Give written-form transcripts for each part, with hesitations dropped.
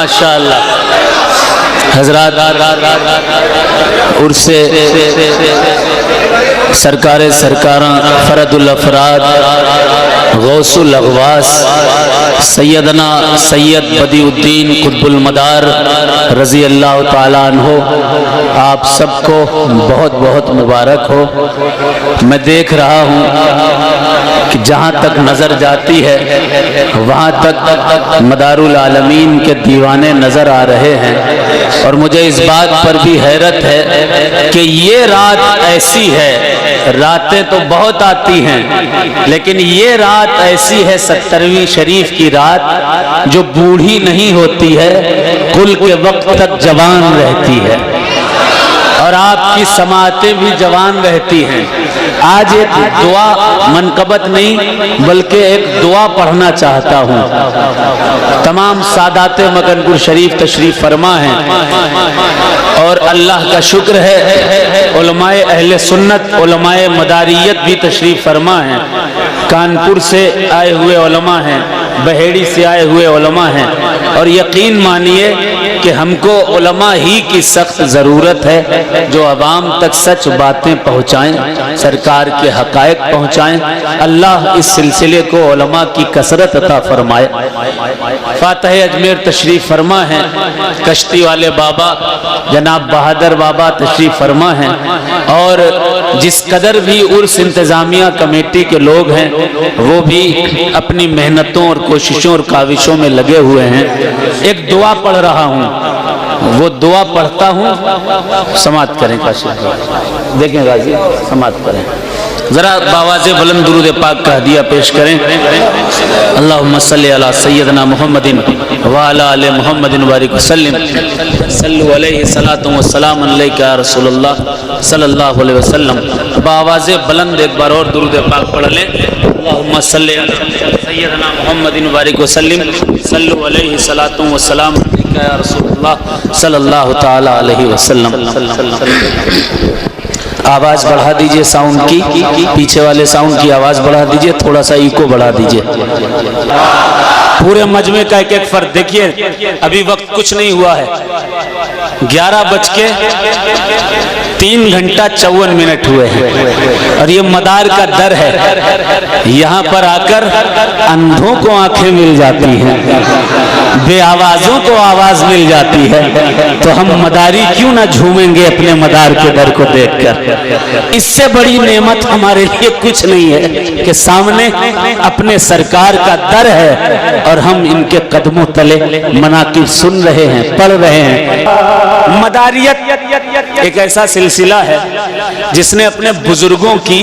माशाअल्लाह। हजरात उर्से सरकारे सरकारां फरदुल अफराद गौसुल अगवास सैयदना सैयद बदीउद्दीन कुतुबुल मदार रज़ी अल्लाह ताला अन्हो, आप सबको बहुत बहुत मुबारक हो। मैं देख रहा हूँ कि जहाँ तक नज़र जाती है वहाँ तक मदारुल आलमीन के दीवाने नज़र आ रहे हैं। और मुझे इस बात पर भी हैरत है कि ये रात ऐसी है, रातें तो बहुत आती हैं लेकिन ये रात ऐसी है 70वीं शरीफ की रात जो बूढ़ी नहीं होती है, कुल के वक्त तक जवान रहती है और आपकी समातें भी जवान रहती हैं। आज एक दुआ मनकबत नहीं बल्कि एक दुआ पढ़ना चाहता हूँ। तमाम सादाते मकनपुर शरीफ तशरीफ फरमा हैं और अल्लाह का शुक्र है उलमाए अहले सुन्नत उलमाए मदारियत भी तशरीफ फरमा हैं। कानपुर से आए हुए उलमा हैं, बहेड़ी से आए हुए उलमा हैं और यकीन मानिए कि हमको उलमा ही की सख्त ज़रूरत है जो अवाम तक सच बातें पहुँचाएँ, सरकार के हक़ाइक़ पहुँचाएँ। अल्लाह इस सिलसिले को उलमा की कसरत अता फरमाए। फातह अजमेर तशरीफ़ फरमा हैं, कश्ती वाले बाबा जनाब बहादुर बाबा तशरीफ़ फरमा हैं और जिस कदर भी उर्स इंतज़ामिया कमेटी के लोग हैं वो भी अपनी मेहनतों और कोशिशों और काविशों में लगे हुए हैं। एक दुआ पढ़ रहा हूँ, वो दुआ पढ़ता हूँ, समात करें काशिफ देखें गाजी, समात करें जरा बावाज़े बुलंद दुरूद पाक का हदिया पेश करें। अल्लाहुम्मा सल्ली अला सय्यदना मुहम्मदिन व अला आले मुहम्मदिन बारिक वसल्लिम सल्लु अलैहि सलातु व सलाम अलैका या रसूलुल्लाह सल्लल्लाहु अलैहि वसल्लम। बावाज़े बुलंद एक बार और दुरूद पाक पढ़ लें। अल्लाहुम्मा सल्ली अला सय्यदना मुहम्मदिन बारिक वसल्लिम सल्लु अलैहि सलातु व सलाम अलैका या रसूलुल्लाह सल्लल्लाहु ताला अलैहि वसल्लम। आवाज़ बढ़ा दीजिए साउंड की, पीछे वाले साउंड की आवाज़ बढ़ा दीजिए, थोड़ा सा इको बढ़ा दीजिए। पूरे मजमे का एक एक फर्द देखिए, अभी वक्त कुछ नहीं हुआ है, 11:03 हुए हैं और ये मदार का दर है। यहाँ पर आकर अंधों को आंखें मिल जाती हैं, बेआवाजों को आवाज मिल जाती है, तो हम मदारी क्यों ना झूमेंगे अपने मदार के दर को देखकर। इससे बड़ी नेमत हमारे लिए कुछ नहीं है कि सामने अपने सरकार का दर है और हम इनके कदमों तले मनाकिब सुन रहे हैं, पढ़ रहे हैं। मदारियत एक ऐसा सिलसिला है जिसने अपने बुजुर्गों की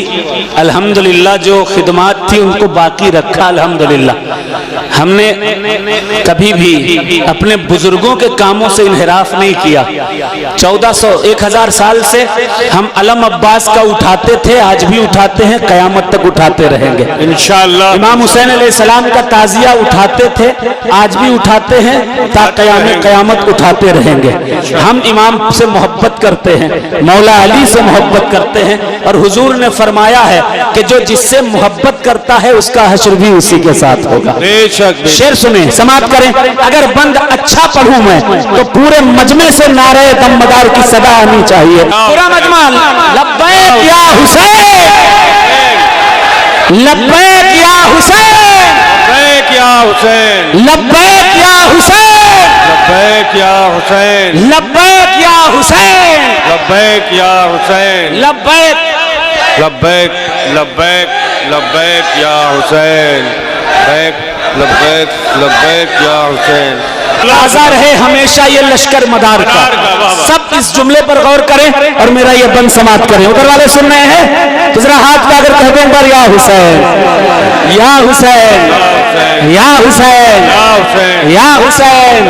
अल्हम्दुलिल्लाह जो खिदमात थी उनको बाकी रखा। अल्हम्दुलिल्लाह हमने कभी भी अपने बुजुर्गों के कामों से इनहिराफ नहीं किया। 1400-1000 साल से हम अलम अब्बास का उठाते थे, आज भी उठाते हैं, कयामत तक उठाते रहेंगे इंशाअल्लाह। इमाम हुसैन अलैहिस्सलाम का ताजिया उठाते थे, आज भी उठाते हैं, ता कयामत उठाते रहेंगे। हम इमाम से मोहब्बत करते हैं, मौला अली से मोहब्बत करते हैं और हुजूर ने फरमाया है कि जो जिससे मोहब्बत करता है उसका हश्र भी उसी के साथ होगा। शेर सुने, समाप्त करें। अगर बंद अच्छा पढ़ूं मैं तो पूरे मजमे से नारे दमदार की सदा आनी चाहिए। पूरा मजमा लब्बैक या हुसैन, लब्बैक या हुसैन, लब्बैक या हुसैन, लब्बैक या हुसैन, लब्बैक या हुसैन, लब्बैक या हुसैन, लब्बैक या हुसैन, लब्बैक लब्बैक लब्बैक लब्बैक या हुसैन, लब्बैक लब्बैक या हुसैन। लाज़ा रहे हमेशा ये लश्कर मदार का। सब इस जुमले पर गौर करें और मेरा ये बंद समाप्त करें। उधर वाले सुन रहे हैं तो जरा हाथ पाकर कह दें पर या हुसैन, या हुसैन, या हुसैन, या हुसैन।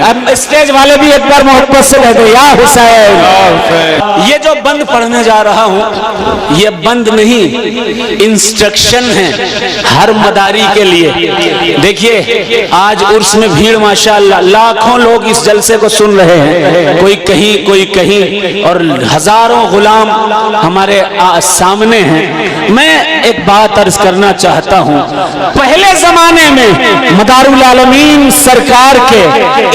अब स्टेज वाले भी एक बार मोहब्बत से कह दो या हुसैन। ये जो बंद पढ़ने जा रहा हूँ ये बंद नहीं, इंस्ट्रक्शन है हर मदारी के लिए। देखिए आज उर्स में भीड़ माशाअल्लाह, लाखों लोग इस जलसे को सुन रहे हैं, कोई कहीं और हजारों गुलाम हमारे सामने हैं। मैं एक बात अर्ज करना चाहता हूँ, पहले जमाने में मदारुल आलमीन सरकार के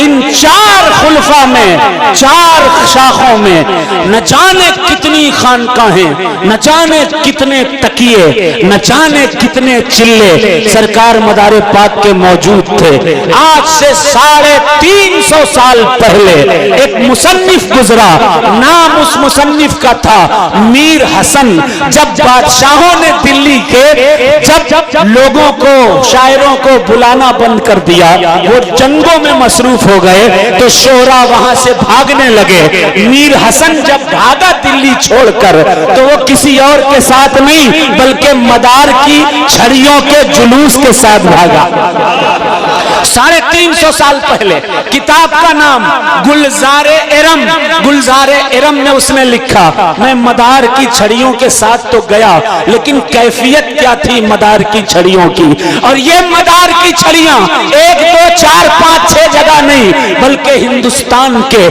इन 4 खुलफा में, 4 शाखों में न जाने कितनी खानकाहें, न जाने कितने तकिए, न जाने कितने चिल्ले सरकार मदारे पाक के मौजूद थे। आज से 350 साल पहले एक मुसन्निफ गुजरा, नाम उस मुसन्निफ का था मीर हसन। जब बादशाहों ने दिल्ली के जब लोगों को, शायरों को बुलाना बंद कर दिया, वो जंगों में मसरूफ हो गए, तो शोरा वहां से भागने लगे। मीर हसन जब भागा दिल्ली छोड़कर, तो वो किसी और के साथ नहीं बल्कि मदार की छड़ियों के जुलूस के साथ भागा। 350 साल पहले किताब का नाम गुलजारे इरम, गुलजारे इरम में उसने लिखा, मैं मदार की छड़ियों के साथ तो गया, लेकिन कैफियत क्या थी मदार की छड़ियों की। और ये मदार की छड़ियां 1, 2, 4, 5, 6 जगह नहीं बल्कि हिंदुस्तान के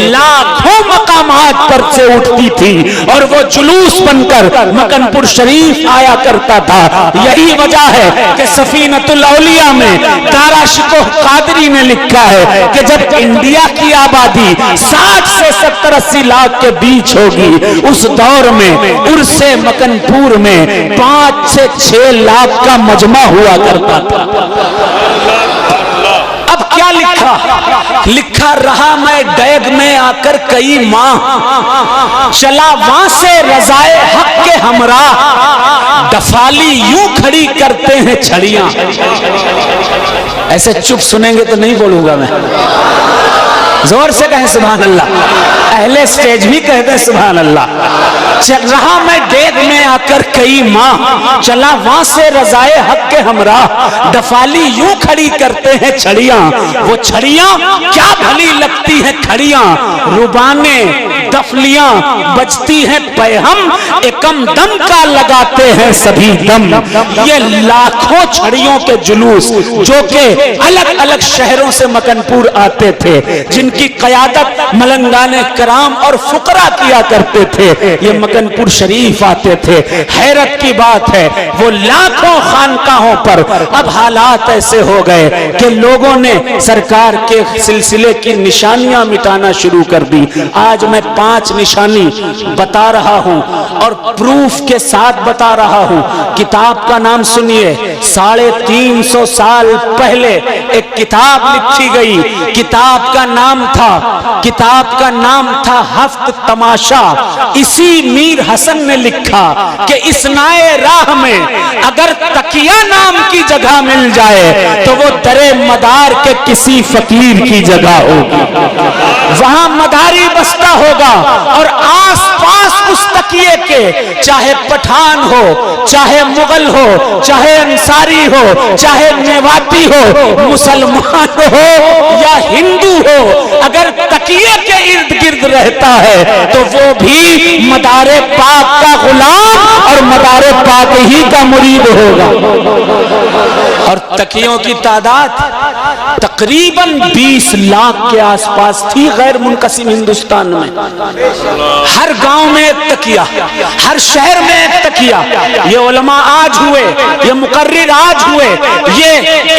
लाखों मकामात पर से उठती थी और वो जुलूस बनकर मकनपुर शरीफ आया करता था। यही वजह है कि सफीनतुल औलिया में दारा शिकोह कादरी ने लिखा है कि जब इंडिया की आबादी 60 से 70-80 लाख के बीच होगी, उस दौर में उर्से मकनपुर में 5 से 6 लाख का मजमा हुआ करता था। अब क्या लिखा रहा मैं डैग में आकर कई माह, चला वहां से रजाए हक के हमरा, दफाली यूं खड़ी करते हैं छड़ियां। ऐसे चुप सुनेंगे तो नहीं बोलूंगा मैं, जोर से कहें सुभान अल्लाह, अहले स्टेज भी कहते हैं सुभान अल्लाह। चल रहा मैं डेग में आकर कई माह, चला वहां से रजाए हक के हमरा, दफाली यूं खड़ी करते हैं छड़ियां। वो छड़ियां क्या भली लगती हैं खड़ियां, रुबाने दफलियां बजती हैं पैहम, एकम दम का लगाते हैं सभी दम। ये लाखों छड़ियों के जुलूस जो के अलग अलग शहरों से मकनपुर आते थे, जिनकी क़यादत मलंगाने कराम और फुकरा किया करते थे, ये मकनपुर शरीफ आते थे। हैरत की बात है, वो लाखों खानकाहों पर अब हालात ऐसे हो गए कि लोगों ने सरकार के सिलसिले की निशानियां मिटाना शुरू कर दी। आज मैं 5 निशानी बता रहा हूं और प्रूफ के साथ बता रहा हूं। किताब का नाम सुनिए, 350 साल पहले एक किताब लिखी गई। किताब का नाम था हफ्त तमाशा। इसी मीर हसन ने लिखा कि इस नाए राह में अगर तकिया नाम की जगह मिल जाए तो वो दरे मदार के किसी फकीर की जगह होगी। वहां मदारी बसता होगा और आस पास उस तकिए के चाहे पठान हो, चाहे मुगल हो, चाहे अंसारी हो, चाहे मेवाती हो, मुसलमान हो या हिंदू हो, अगर तकिए के इर्द गिर्द रहता है तो वो भी मदारे पाक का गुलाम और मदारे पाक ही का मुरीद होगा। और तकियों की तादाद तकरीबन 20 लाख के आसपास थी गैर मुनकसिम हिंदुस्तान में। हर गांव में एक तकिया, हर शहर में एक तकिया। ये उलमा आज हुए, ये मुकर्रिर आज हुए, ये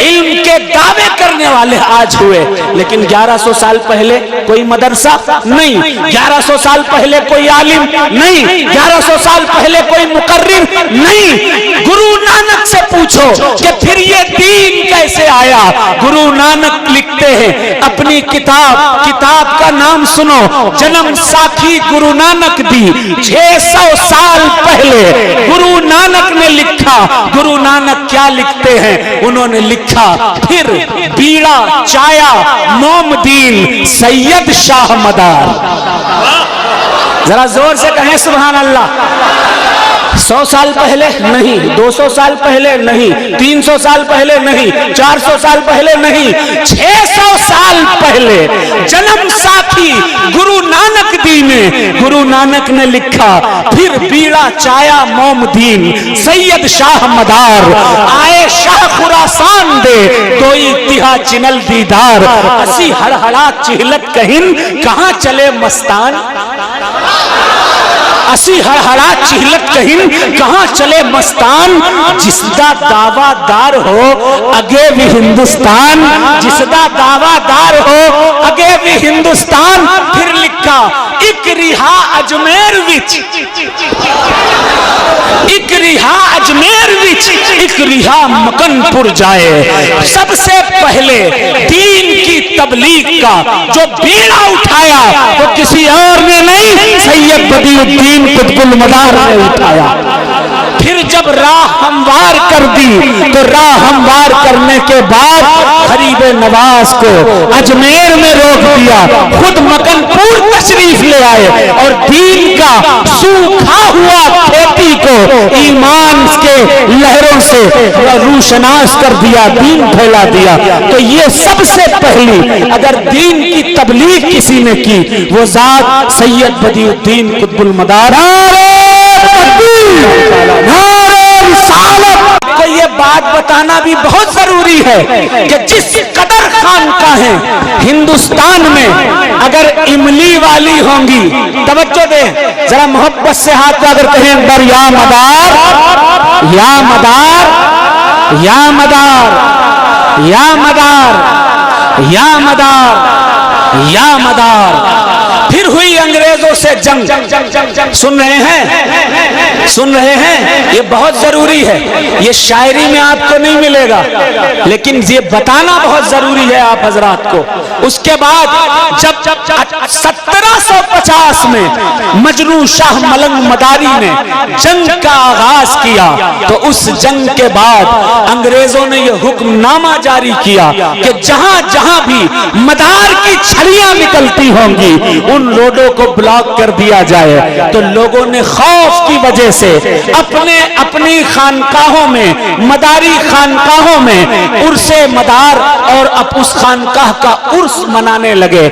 इल्म के दावे करने वाले आज हुए, लेकिन 1100 साल पहले कोई मदरसा नहीं, 1100 साल पहले कोई आलिम नहीं, 1100 साल पहले कोई मुकर्रिर नहीं। गुरु नानक से पूछो कि फिर ये दीन कैसे आया। गुरु नानक लिखते हैं अपनी किताब का नाम सुनो, जन्म साखी गुरु नानक दी। 600 साल पहले गुरु नानक ने लिखा। गुरु नानक क्या लिखते हैं? उन्होंने लिखा, फिर बीड़ा चाया मोमदीन सैयद शाह मदार। जरा जोर से कहें सुभान अल्लाह। 100 साल पहले नहीं, 200 साल पहले नहीं, 300 साल पहले नहीं, 400 साल पहले नहीं, 600 साल पहले जन्म साथी गुरु नानक दी में गुरु नानक ने लिखा, फिर बीड़ा चाया मोमदीन सैयद शाह मदार, आए शाह खुरासान दे कोई तिहा चिनल दीदार, असी हड़हड़ा चिहलत कहिन कहां चले मस्तान। असी हड़हड़ा चिहलत कहीं कहां चले मस्तान, जिसदा दावादार हो अगे भी हिंदुस्तान, जिसदा दावादार हो अगे भी हिंदुस्तान। फिर लिखा एक रिहा अजमेर विच, एक रिहा अजमेर विच, एक रिहा मकनपुर जाए। सबसे पहले दीन की तबलीग का जो बीड़ा उठाया वो किसी और ने नहीं, सैयद बदीउद्दीन कुतुबुल मदार ने उठाया। फिर जब राह हमवार कर दी तो राह हमवार करने के बाद गरीब नवाज को अजमेर में रोक दिया, खुद मकनपुर तशरीफ ले आए और दीन का सूखा हुआ खेती को ईमान के लहरों से रूशनास कर दिया, दीन फैला दिया। तो ये सबसे पहली अगर दीन की तबलीग किसी ने की वो जात सैयद बदीउद्दीन कुतुबुल मदार। तो ये बात बताना भी बहुत जरूरी है कि जिस कदर खानकाहें हिंदुस्तान में अगर इमली वाली होंगी, तवज्जो दे जरा मोहब्बत से हाथ अगर कहें अंदर, या मदार, या मदार, या मदार, या मदार, या मदार, या मदार। फिर हुई अंग्रेजों से जंग। सुन रहे हैं, सुन रहे हैं, ये बहुत जरूरी है। ये शायरी में आपको नहीं मिलेगा लेकिन ये बताना बहुत जरूरी है आप हजरात को। उसके बाद जब 1750 में मजनू शाह मलंग मदारी ने जंग का आगाज किया तो उस जंग के बाद अंग्रेजों ने यह हुक्मनामा जारी किया कि जहां जहां भी मदार की छड़ियां निकलती होंगी उन रोडों को ब्लॉक कर दिया जाए। तो लोगों ने खौफ की वजह से अपने अपनी खानकाहों में, मदारी खानकाहों में उर्से मदार और उस खानकाह का उर्स मनाने लगे।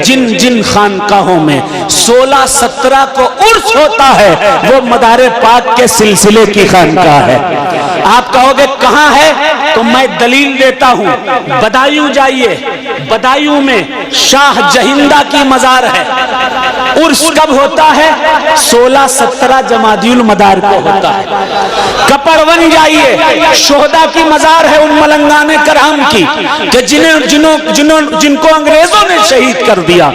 जिन जिन खानकाहों में 16-17 को उर्स होता है वो मदारे पाक के सिलसिले की खानकाह है। आप कहोगे कहां है, तो मैं दलील देता हूं। बदायूं जाइए, बदायूं में शाह जहिंदा की मजार है। उर्स कब होता है? 16-17 जमादियुल मदार को होता है। कपड़वन जाइए, शोहदा की मजार है उन मलंगाने कराम की कि जिनको अंग्रेजों ने शहीद कर दिया,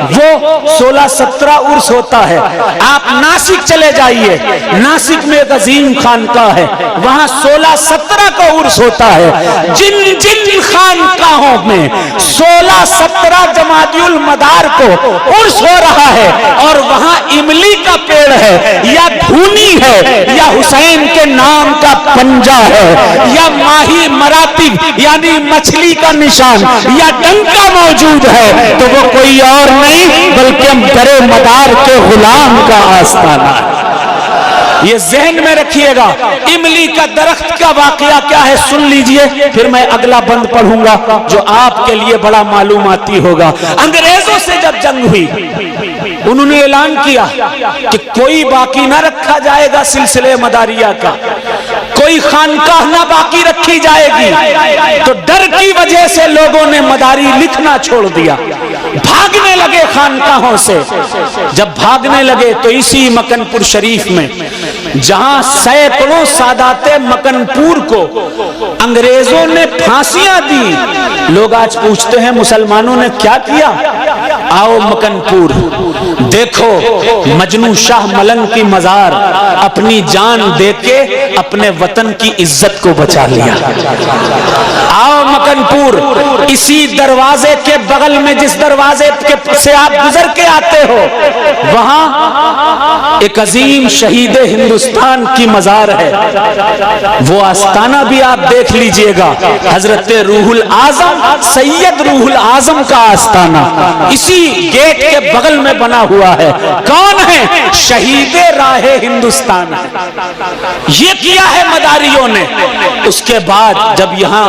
वो 16-17 उर्स होता है। आप नासिक चले जाइए, नासिक में एक अजीम खानकाह है, वहां 16-17 का उर्स होता है। जिन जिन खानकाहों में 16-17 जमादियुल मदार को उर्स हो रहा है और वहां इमली का पेड़ है या धूनी है या हुसैन के नाम का पंजा है या माही मरातिब यानी मछली का निशान या डंका मौजूद है तो वो कोई और नहीं बल्कि बड़े मदार के गुलाम का आस्ताना है। ये जहन में रखिएगा। इमली का दरख्त का वाकया क्या है सुन लीजिए, फिर मैं अगला बंद पढ़ूंगा जो आपके लिए बड़ा मालूमाती होगा। अंग्रेजों से जब जंग हुई उन्होंने ऐलान किया कि कोई बाकी ना रखा जाएगा सिलसिले मदारिया का, कोई खानकाह ना बाकी रखी जाएगी। तो डर की वजह से लोगों ने मदारी लिखना छोड़ दिया, भागने लगे खानकाहों से। जब भागने लगे तो इसी मकनपुर शरीफ में जहां सैकड़ों सादाते मकनपुर को अंग्रेजों ने फांसियां दी, लोग आज पूछते हैं मुसलमानों ने क्या किया। आओ मकनपुर देखो, मजनू शाह मलंग की मजार अपनी जान देके अपने वतन की इज्जत को बचा लिया। आओ मकनपुर, इसी दरवाजे के बगल में जिस दरवाजे से आप गुजर के आते हो वहां एक अजीम शहीद हिंदुस्तान की मजार है। वो आस्ताना भी आप देख लीजिएगा, हजरत रूहुल आजम सैयद रूहुल आजम का आस्ताना इसी गेट के बगल में बना हुआ है। कौन है? शहीद राहे हिंदुस्तान। ये किया है मदारियों ने। उसके बाद जब यहाँ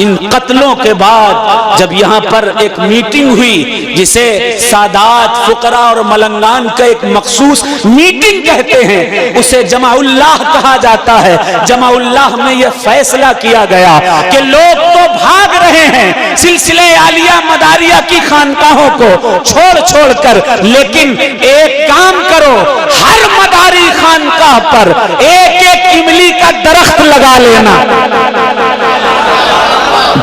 इन कत्लों के बाद जब यहाँ पर एक मीटिंग हुई जिसे सादात फुकरा और मलंगान का एक मखसूस मीटिंग कहते हैं, उसे जमाउल्लाह कहा जाता है। जमाउल्लाह में यह फैसला किया गया कि लोग तो भाग रहे हैं सिलसिले आलिया मदारिया की खानकाहों को छोड़ छोड़ कर, लेकिन एक काम करो, हर मदारी खानकाह पर एक एक इमली का दरख्त लगा लेना।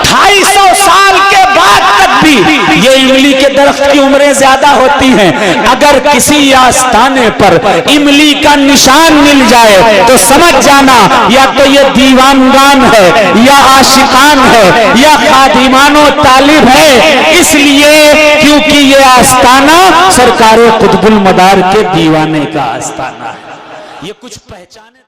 250 साल के बाद तक भी ये इमली के दरख्त की उम्रें ज्यादा होती हैं। अगर किसी आस्थाने पर इमली का निशान मिल जाए तो समझ जाना या तो ये दीवानगान है, या आशिकान है, या खादिमानो तालिब है। इसलिए क्योंकि ये आस्थाना सरकारे कुतुबुल मदार के दीवाने का आस्थाना है। ये कुछ पहचाने